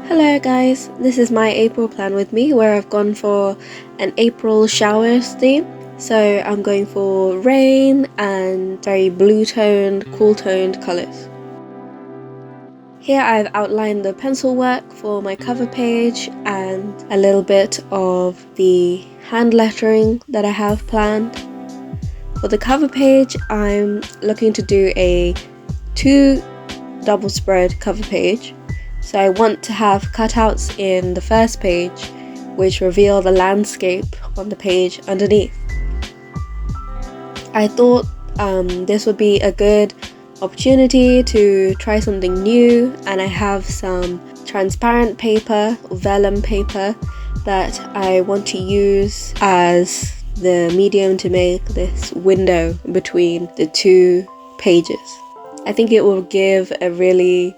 Hello guys, this is my April plan with me where I've gone for an April showers theme. So I'm going for rain and very blue toned, cool toned colours. Here I've outlined the pencil work for my cover page and a little bit of the hand lettering that I have planned. For the cover page, I'm looking to do a 2 double spread cover page. So I want to have cutouts in the first page which reveal the landscape on the page underneath. I thought this would be a good opportunity to try something new, and I have some transparent paper, vellum paper, that I want to use as the medium to make this window between the two pages. I think it will give a really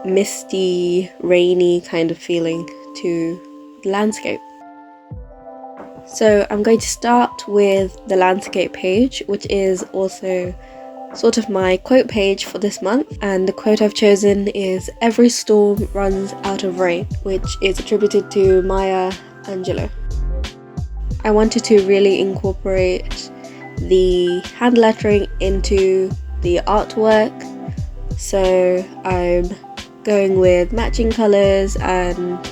misty, rainy kind of feeling to the landscape. So I'm going to start with the landscape page, which is also sort of my quote page for this month, and the quote I've chosen is "Every storm runs out of rain," which is attributed to Maya Angelou. I wanted to really incorporate the hand lettering into the artwork, so I'm going with matching colours and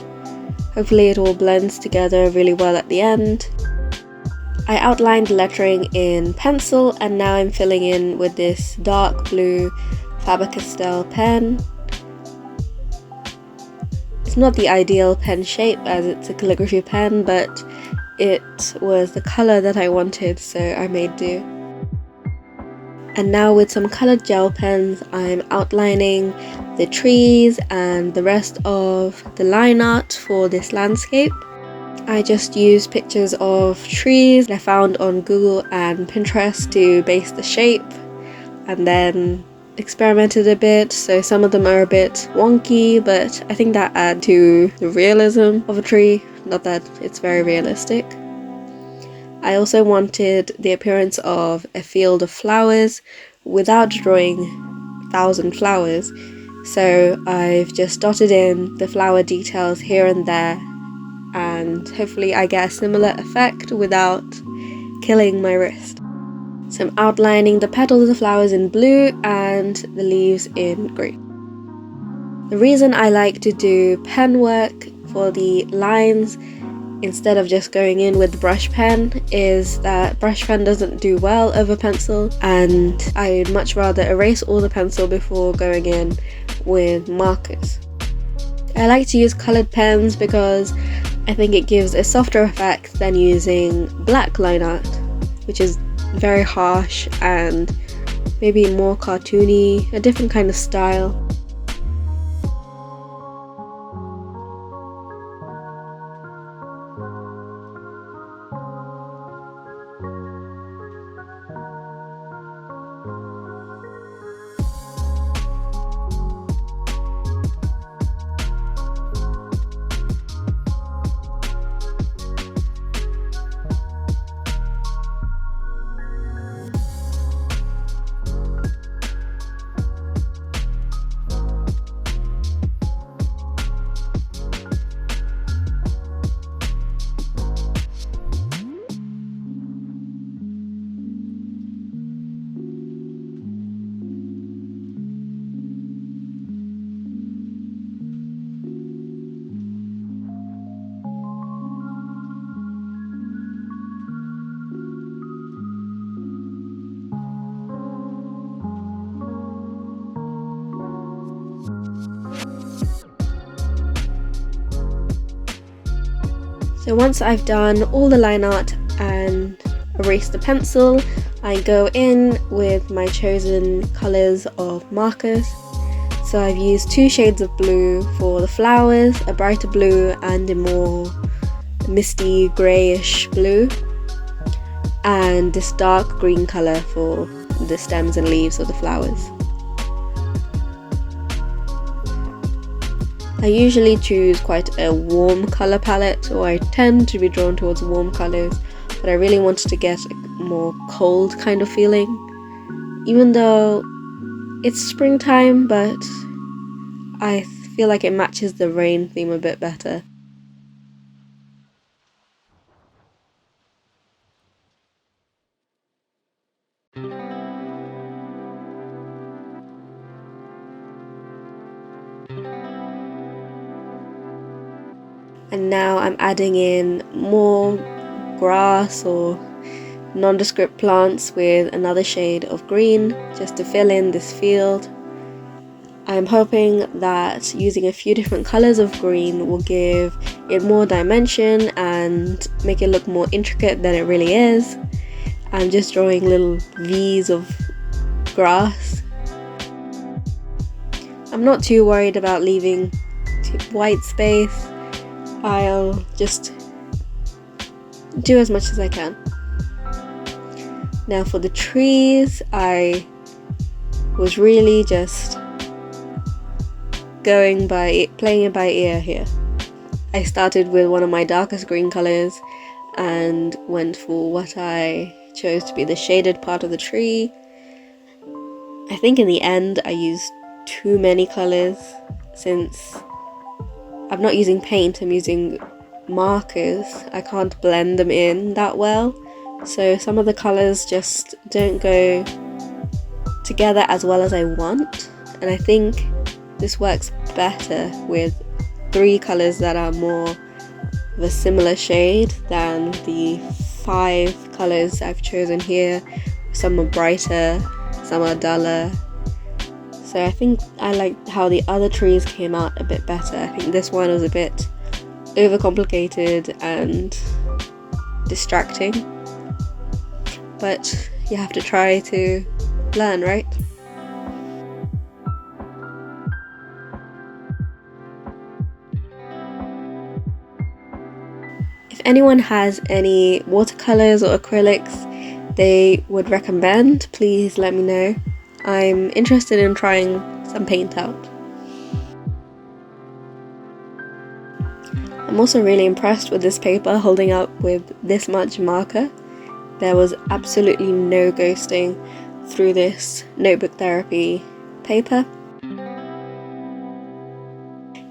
hopefully it all blends together really well at the end. I outlined the lettering in pencil and now I'm filling in with this dark blue Faber-Castell pen. It's not the ideal pen shape as it's a calligraphy pen, but it was the colour that I wanted, so I made do. And now with some coloured gel pens, I'm outlining the trees and the rest of the line art for this landscape. I just used pictures of trees I found on Google and Pinterest to base the shape, and then experimented a bit, so some of them are a bit wonky, but I think that adds to the realism of a tree, not that it's very realistic. I also wanted the appearance of a field of flowers without drawing 1,000 flowers, so I've just dotted in the flower details here and there, and hopefully I get a similar effect without killing my wrist. So I'm outlining the petals of the flowers in blue and the leaves in green. The reason I like to do pen work for the lines instead of just going in with brush pen is that brush pen doesn't do well over pencil, and I'd much rather erase all the pencil before going in with markers. I like to use coloured pens because I think it gives a softer effect than using black line art, which is very harsh and maybe more cartoony, a different kind of style. So once I've done all the line art and erased the pencil, I go in with my chosen colours of markers. So I've used 2 shades of blue for the flowers, a brighter blue and a more misty greyish blue, and this dark green colour for the stems and leaves of the flowers. I usually choose quite a warm colour palette, or I tend to be drawn towards warm colours, but I really wanted to get a more cold kind of feeling. Even though it's springtime, but I feel like it matches the rain theme a bit better. And now I'm adding in more grass or nondescript plants with another shade of green just to fill in this field. I'm hoping that using a few different colors of green will give it more dimension and make it look more intricate than it really is. I'm just drawing little V's of grass. I'm not too worried about leaving white space. I'll just do as much as I can. Now for the trees, I was really just playing it by ear here. I started with one of my darkest green colors and went for what I chose to be the shaded part of the tree. I think in the end I used too many colors since I'm not using paint, I'm using markers. I can't blend them in that well, so some of the colors just don't go together as well as I want, and I think this works better with 3 colors that are more of a similar shade than the 5 colors I've chosen here. Some are brighter, some are duller. So I think I like how the other trees came out a bit better. I think this one was a bit overcomplicated and distracting, but you have to try to learn, right? If anyone has any watercolors or acrylics they would recommend, please let me know. I'm interested in trying some paint out. I'm also really impressed with this paper holding up with this much marker. There was absolutely no ghosting through this notebook therapy paper. You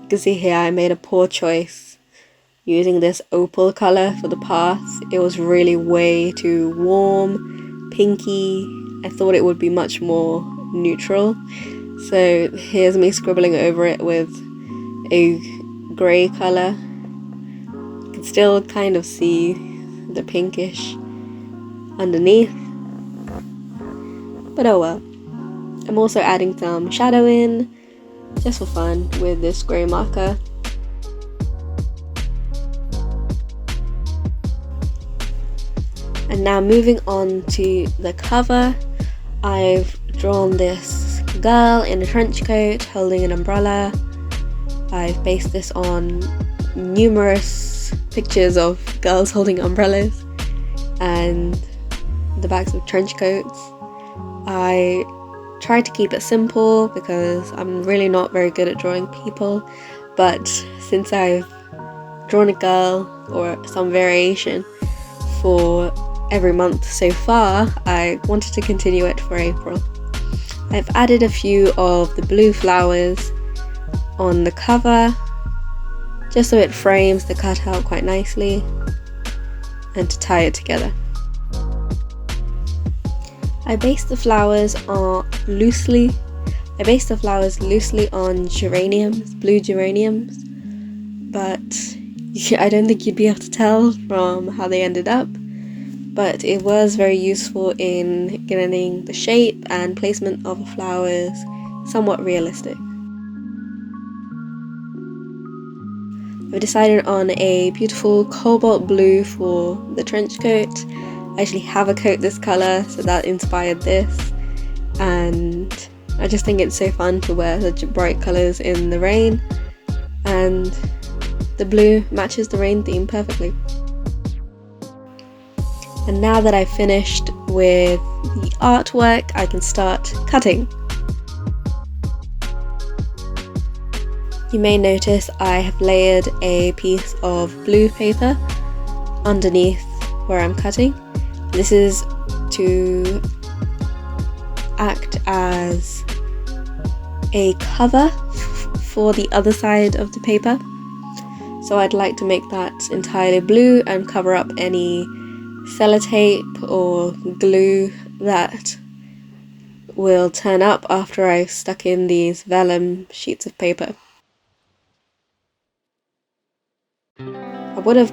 can see here I made a poor choice using this opal color for the path. It was really way too warm, pinky. I thought it would be much more neutral. So here's me scribbling over it with a grey color. You can still kind of see the pinkish underneath, but oh well. I'm also adding some shadow in just for fun with this grey marker. And now moving on to the cover, I've drawn this girl in a trench coat holding an umbrella. I've based this on numerous pictures of girls holding umbrellas and the backs of trench coats. I tried to keep it simple because I'm really not very good at drawing people, but since I've drawn a girl or some variation for every month so far, I wanted to continue it for April. I've added a few of the blue flowers on the cover just so it frames the cutout quite nicely and to tie it together. I based the flowers loosely on geraniums, blue geraniums, but I don't think you'd be able to tell from how they ended up. But it was very useful in getting the shape and placement of the flowers somewhat realistic. I've decided on a beautiful cobalt blue for the trench coat. I actually have a coat this colour, so that inspired this, and I just think it's so fun to wear such bright colours in the rain, and the blue matches the rain theme perfectly. And now that I've finished with the artwork, I can start cutting. You may notice I have layered a piece of blue paper underneath where I'm cutting. This is to act as a cover for the other side of the paper. So I'd like to make that entirely blue and cover up any sellotape or glue that will turn up after I've stuck in these vellum sheets of paper. I would have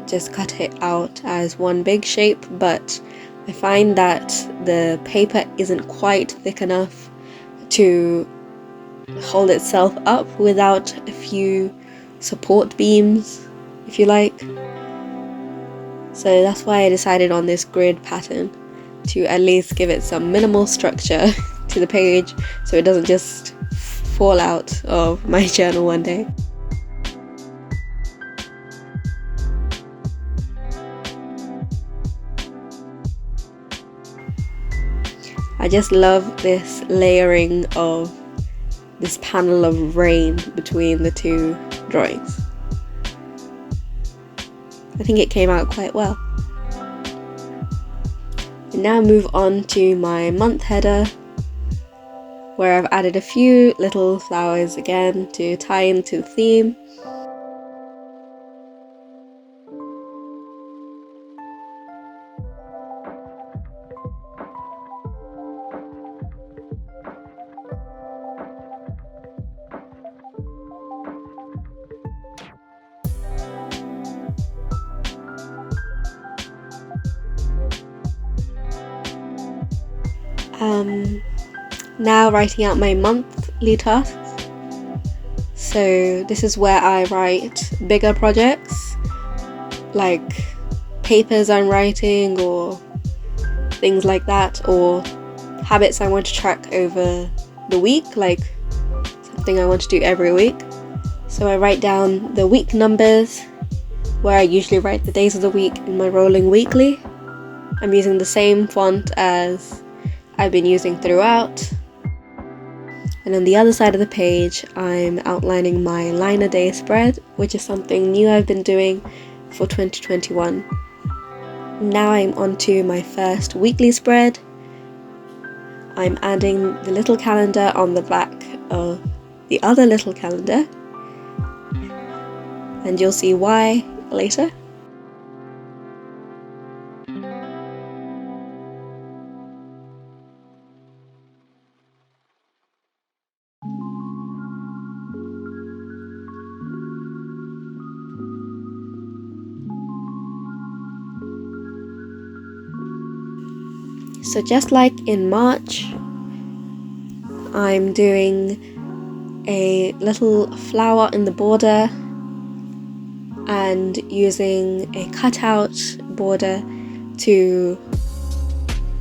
just cut it out as one big shape, but I find that the paper isn't quite thick enough to hold itself up without a few support beams, if you like. So that's why I decided on this grid pattern, to at least give it some minimal structure to the page so it doesn't just fall out of my journal one day. I just love this layering of this panel of rain between the two drawings. I think it came out quite well. And now move on to my month header, where I've added a few little flowers again to tie into the theme. Now writing out my monthly tasks. So this is where I write bigger projects, like papers I'm writing or things like that, or habits I want to track over the week, like something I want to do every week. So I write down the week numbers, where I usually write the days of the week in my rolling weekly. I'm using the same font as I've been using throughout. And on the other side of the page, I'm outlining my line a day spread, which is something new I've been doing for 2021. Now I'm on to my first weekly spread. I'm adding the little calendar on the back of the other little calendar, and you'll see why later. So just like in March, I'm doing a little flower in the border and using a cutout border to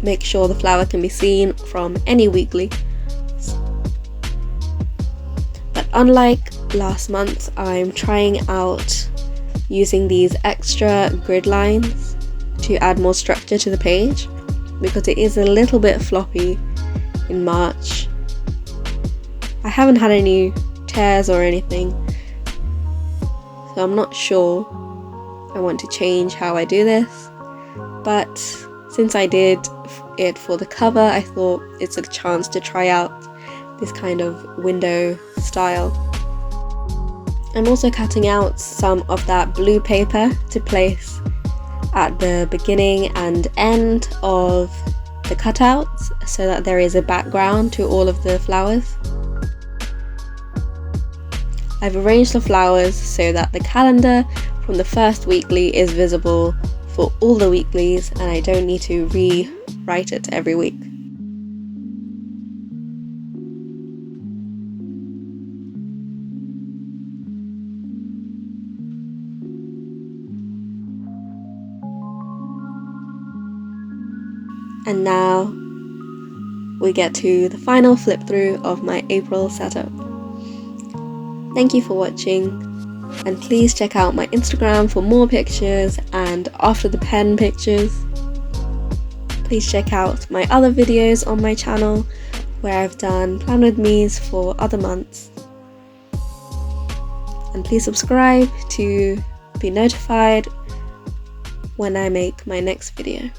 make sure the flower can be seen from any weekly. But unlike last month, I'm trying out using these extra grid lines to add more structure to the page, because it is a little bit floppy in March. I haven't had any tears or anything, so I'm not sure I want to change how I do this, but since I did it for the cover, I thought it's a chance to try out this kind of window style. I'm also cutting out some of that blue paper to place at the beginning and end of the cutouts so that there is a background to all of the flowers. I've arranged the flowers so that the calendar from the first weekly is visible for all the weeklies, and I don't need to rewrite it every week. And now we get to the final flip through of my April setup. Thank you for watching, and please check out my Instagram for more pictures and after the pen pictures. Please check out my other videos on my channel where I've done plan with me's for other months. And please subscribe to be notified when I make my next video.